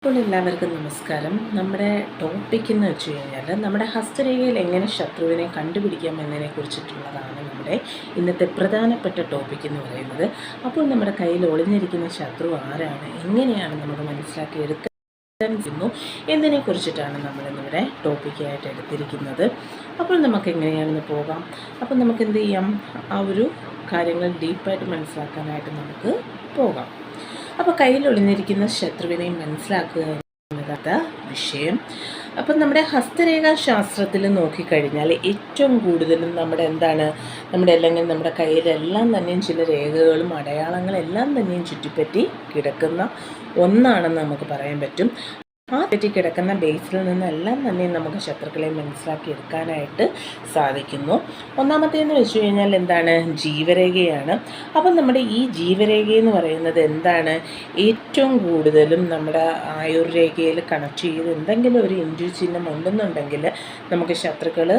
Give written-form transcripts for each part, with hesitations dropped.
അപ്പോൾ എല്ലാവർക്കും നമസ്കാരം. നമ്മുടെ ടോപ്പിക് എന്ന് വെച്ച് കഴിഞ്ഞാൽ നമ്മുടെ ഹസ്തരേഖയിൽ എങ്ങനെ ശത്രുവിനെ കണ്ടുപിടിക്കാം എന്നതിനെ കുറിച്ചിട്ടുള്ളതാണ് നമ്മുടെ ഇന്നത്തെ പ്രധാനപ്പെട്ട ടോപ്പിക് എന്ന് പറയുന്നത്. അപ്പോൾ നമ്മുടെ കയ്യിൽ ഒളിഞ്ഞിരിക്കുന്ന ശത്രു ആരാണ്, എങ്ങനെയാണ് നമുക്ക് മനസ്സിലാക്കി എടുക്കാൻ എന്നതിനെ കുറിച്ചിട്ടാണ് നമ്മളിന്നിവിടെ ടോപ്പിക്കായിട്ട് എടുത്തിരിക്കുന്നത്. അപ്പോൾ നമുക്ക് എങ്ങനെയാണെന്ന് പോകാം. അപ്പോൾ നമുക്ക് എന്ത് ചെയ്യാം, ആ ഒരു കാര്യങ്ങൾ ഡീപ്പായിട്ട് മനസ്സിലാക്കാനായിട്ട് നമുക്ക് പോകാം. അപ്പോൾ കയ്യിൽ ഒളിഞ്ഞിരിക്കുന്ന ശത്രുവിനെ മനസ്സിലാക്കുക എന്നതാണ് വിഷയം. അപ്പം നമ്മുടെ ഹസ്തരേഖാ ശാസ്ത്രത്തിൽ നോക്കിക്കഴിഞ്ഞാൽ ഏറ്റവും കൂടുതലും നമ്മുടെ അല്ലെങ്കിൽ നമ്മുടെ കയ്യിലെല്ലാം തന്നെയും ചില രേഖകളും അടയാളങ്ങളെല്ലാം തന്നെയും ചുറ്റിപ്പറ്റി കിടക്കുന്ന ഒന്നാണെന്ന് നമുക്ക് പറയാൻ പറ്റും. ആ തെറ്റി കിടക്കുന്ന ബേസിൽ നിന്നെല്ലാം തന്നെ നമുക്ക് ശത്രുക്കളെ മനസ്സിലാക്കി എടുക്കാനായിട്ട് സാധിക്കുന്നു. ഒന്നാമത്തേന്ന് വെച്ച് കഴിഞ്ഞാൽ എന്താണ്, ജീവരേഖയാണ്. അപ്പം നമ്മുടെ ഈ ജീവരേഖയെന്ന് പറയുന്നത് എന്താണ്, ഏറ്റവും കൂടുതലും നമ്മുടെ ആയുർരേഖയിൽ കണക്ട് ചെയ്ത് എന്തെങ്കിലും ഒരു ഇഞ്ചു ചിഹ്നം ഉണ്ടെന്നുണ്ടെങ്കിൽ നമുക്ക് ശത്രുക്കൾ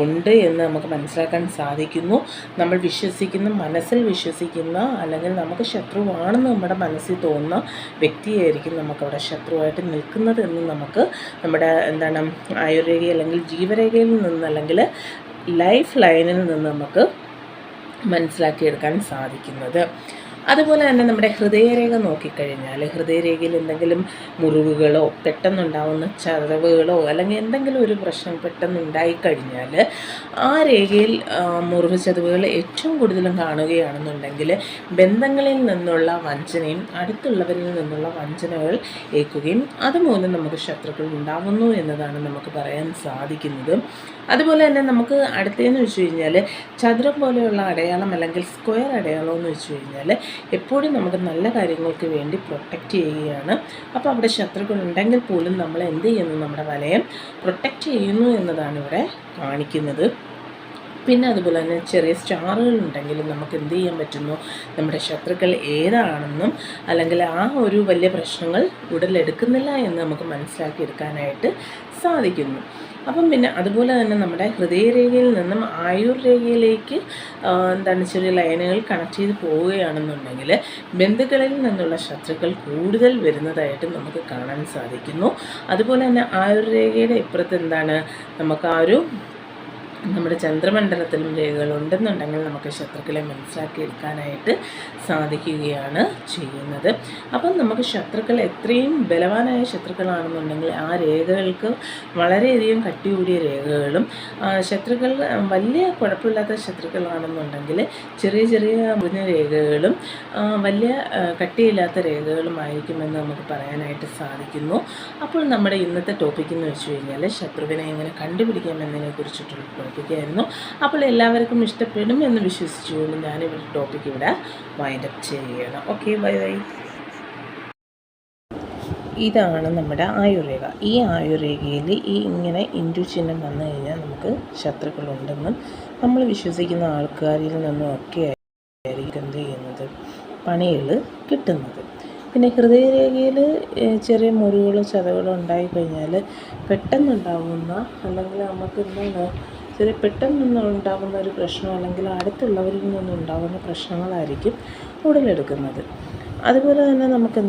ഉണ്ട് എന്ന് നമുക്ക് മനസ്സിലാക്കാൻ സാധിക്കുന്നു. നമ്മൾ വിശ്വസിക്കുന്ന, മനസ്സിൽ വിശ്വസിക്കുന്ന, അല്ലെങ്കിൽ നമുക്ക് ശത്രുവാണെന്ന് നമ്മുടെ മനസ്സിൽ തോന്നുന്ന വ്യക്തിയായിരിക്കും നമുക്കവിടെ ശത്രുവായിട്ട് നിൽക്കുന്നത് എന്ന് നമുക്ക് നമ്മുടെ ആയുർരേഖ അല്ലെങ്കിൽ ജീവരേഖയിൽ നിന്ന് അല്ലെങ്കിൽ ലൈഫ് ലൈനിൽ നിന്ന് നമുക്ക് മനസ്സിലാക്കിയെടുക്കാൻ സാധിക്കുന്നത്. അതുപോലെ തന്നെ നമ്മുടെ ഹൃദയരേഖ നോക്കിക്കഴിഞ്ഞാൽ ഹൃദയരേഖയിൽ എന്തെങ്കിലും മുറിവുകളോ പെട്ടെന്നുണ്ടാവുന്ന ചതവുകളോ അല്ലെങ്കിൽ എന്തെങ്കിലും ഒരു പ്രശ്നം പെട്ടെന്നുണ്ടായിക്കഴിഞ്ഞാൽ ആ രേഖയിൽ മുറിവ് ചതവുകൾ ഏറ്റവും കൂടുതലും കാണുകയാണെന്നുണ്ടെങ്കിൽ ബന്ധങ്ങളിൽ നിന്നുള്ള വഞ്ചനയും അടുത്തുള്ളവരിൽ നിന്നുള്ള വഞ്ചനകൾ ഏൽക്കുകയും അതുമൂലം നമുക്ക് ശത്രുക്കൾ ഉണ്ടാകുന്നു എന്നതാണ് നമുക്ക് പറയാൻ സാധിക്കുന്നത്. അതുപോലെ തന്നെ നമുക്ക് അടുത്തതെന്ന് വെച്ച് കഴിഞ്ഞാൽ ചതുരം പോലെയുള്ള അടയാളം അല്ലെങ്കിൽ സ്ക്വയർ അടയാളം എന്ന് വെച്ച് കഴിഞ്ഞാൽ എപ്പോഴും നമുക്ക് നല്ല കാര്യങ്ങൾക്ക് വേണ്ടി പ്രൊട്ടക്റ്റ് ചെയ്യുകയാണ്. അപ്പോൾ അവിടെ ശത്രുക്കൾ ഉണ്ടെങ്കിൽ പോലും നമ്മൾ എന്ത് ചെയ്യുന്നു, നമ്മുടെ വലയം പ്രൊട്ടക്റ്റ് ചെയ്യുന്നു എന്നതാണ് ഇവിടെ കാണിക്കുന്നത്. പിന്നെ അതുപോലെ തന്നെ ചെറിയ സ്റ്റാറുകൾ ഉണ്ടെങ്കിലും നമുക്ക് എന്ത് ചെയ്യാൻ പറ്റുന്നു, നമ്മുടെ ശത്രുക്കൾ ഏതാണെന്നും അല്ലെങ്കിൽ ആ ഒരു വലിയ പ്രശ്നങ്ങൾ ഉടലെടുക്കുന്നില്ല എന്ന് നമുക്ക് മനസ്സിലാക്കിയെടുക്കാനായിട്ട് സാധിക്കുന്നു. അപ്പം പിന്നെ അതുപോലെ തന്നെ നമ്മുടെ ഹൃദയരേഖയിൽ നിന്നും ആയുർരേഖയിലേക്ക് ചെറിയ ലൈനുകൾ കണക്ട് ചെയ്ത് പോവുകയാണെന്നുണ്ടെങ്കിൽ ബന്ധുക്കളിൽ നിന്നുള്ള ശത്രുക്കൾ കൂടുതൽ വരുന്നതായിട്ട് നമുക്ക് കാണാൻ സാധിക്കുന്നു. അതുപോലെ തന്നെ ആയുർരേഖയുടെ ഇപ്പുറത്ത് നമുക്ക് ആ ഒരു നമ്മുടെ ചന്ദ്രമണ്ഡലത്തിലും രേഖകളുണ്ടെന്നുണ്ടെങ്കിൽ നമുക്ക് ശത്രുക്കളെ മനസ്സിലാക്കിയെടുക്കാനായിട്ട് സാധിക്കുകയാണ് ചെയ്യുന്നത്. അപ്പം നമുക്ക് ശത്രുക്കൾ എത്രയും ബലവാനായ ശത്രുക്കളാണെന്നുണ്ടെങ്കിൽ ആ രേഖകൾക്ക് വളരെയധികം കട്ടി കൂടിയ രേഖകളും, ശത്രുക്കൾ വലിയ കുഴപ്പമില്ലാത്ത ശത്രുക്കളാണെന്നുണ്ടെങ്കിൽ ചെറിയ ചെറിയ മുറിഞ്ഞ രേഖകളും വലിയ കട്ടിയില്ലാത്ത രേഖകളുമായിരിക്കുമെന്ന് നമുക്ക് പറയാനായിട്ട് സാധിക്കുന്നു. അപ്പോൾ നമ്മുടെ ഇന്നത്തെ ടോപ്പിക് എന്ന് വെച്ച് കഴിഞ്ഞാൽ ശത്രുവിനെ എങ്ങനെ കണ്ടുപിടിക്കാം എന്നതിനെ കുറിച്ചിട്ടുള്ള ടോപ്പിക്കായിരുന്നു. അപ്പോൾ എല്ലാവർക്കും ഇഷ്ടപ്പെടും എന്ന് വിശ്വസിച്ചുകൊണ്ട് ഞാനിവിടെ ടോപ്പിക്ക് ഇവിടെ വൈൻഡപ്പ് ചെയ്യുകയാണ്. Okay, bye bye. ഇതാണ് നമ്മുടെ ആയുർരേഖ. ഈ ആയുർരേഖയിൽ ഇങ്ങനെ ഇൻഡു ചിഹ്നം വന്നു കഴിഞ്ഞാൽ നമുക്ക് ശത്രുക്കളുണ്ടെന്നും നമ്മൾ വിശ്വസിക്കുന്ന ആൾക്കാരിൽ നിന്നും ഒക്കെ ആയിരിക്കും എന്ത് ചെയ്യുന്നത്, പണികൾ കിട്ടുന്നത്. പിന്നെ ഹൃദയരേഖയിൽ ചെറിയ മുറിവുകളോ ചതവുകളോ ഉണ്ടായിക്കഴിഞ്ഞാൽ പെട്ടെന്നുണ്ടാകുന്ന അല്ലെങ്കിൽ നമുക്ക് പെട്ടെന്നുണ്ടാകുന്ന ഒരു പ്രശ്നം അല്ലെങ്കിൽ അടുത്തുള്ളവരിൽ നിന്നുണ്ടാകുന്ന പ്രശ്നങ്ങളായിരിക്കും ഉടലെടുക്കുന്നത്. അതുപോലെ തന്നെ നമുക്ക്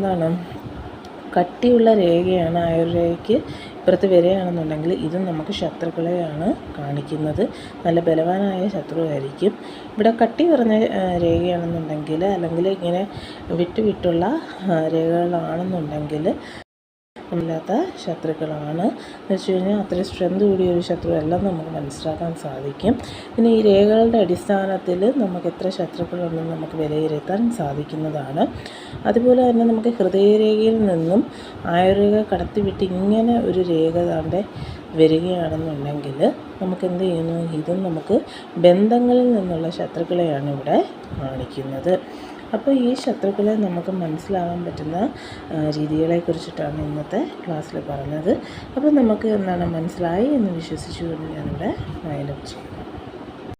കട്ടിയുള്ള രേഖയാണ് ആയുർരേഖയ്ക്ക് ഇപ്പുറത്ത് വരികയാണെന്നുണ്ടെങ്കിൽ ഇതും നമുക്ക് ശത്രുക്കളെയാണ് കാണിക്കുന്നത്. നല്ല ബലവാനായ ശത്രുവായിരിക്കും. ഇവിടെ കട്ടി കുറഞ്ഞ രേഖയാണെന്നുണ്ടെങ്കിൽ അല്ലെങ്കിൽ ഇങ്ങനെ വിട്ടുള്ള രേഖകളാണെന്നുണ്ടെങ്കിൽ ഇല്ലാത്ത ശത്രുക്കളാണ് എന്ന് വെച്ച് കഴിഞ്ഞാൽ അത്രയും സ്ട്രെങ്ത് കൂടിയ ഒരു ശത്രുവെല്ലാം നമുക്ക് മനസ്സിലാക്കാൻ സാധിക്കും. പിന്നെ ഈ രേഖകളുടെ അടിസ്ഥാനത്തിൽ നമുക്ക് എത്ര ശത്രുക്കളുണ്ടെന്ന് നമുക്ക് വിലയിരുത്താൻ സാധിക്കുന്നതാണ്. അതുപോലെ തന്നെ നമുക്ക് ഹൃദയരേഖയിൽ നിന്നും ആയുർരേഖ കടത്തിവിട്ട് ഇങ്ങനെ ഒരു രേഖ വരികയാണെന്നുണ്ടെങ്കിൽ നമുക്ക് എന്ത് ചെയ്യുന്നു, ഇതും നമുക്ക് ബന്ധങ്ങളിൽ നിന്നുള്ള ശത്രുക്കളെയാണ് ഇവിടെ കാണിക്കുന്നത്. അപ്പോൾ ഈ ശത്രുക്കളെ നമുക്ക് മനസ്സിലാകാൻ പറ്റുന്ന രീതികളെക്കുറിച്ചിട്ടാണ് ഇന്നത്തെ ക്ലാസ്സിൽ പറഞ്ഞത്. അപ്പോൾ നമുക്ക് മനസ്സിലായി എന്ന് വിശ്വസിച്ചുകൊണ്ട് ഞാനിവിടെ വൈൻഡപ്പ് ചെയ്യും.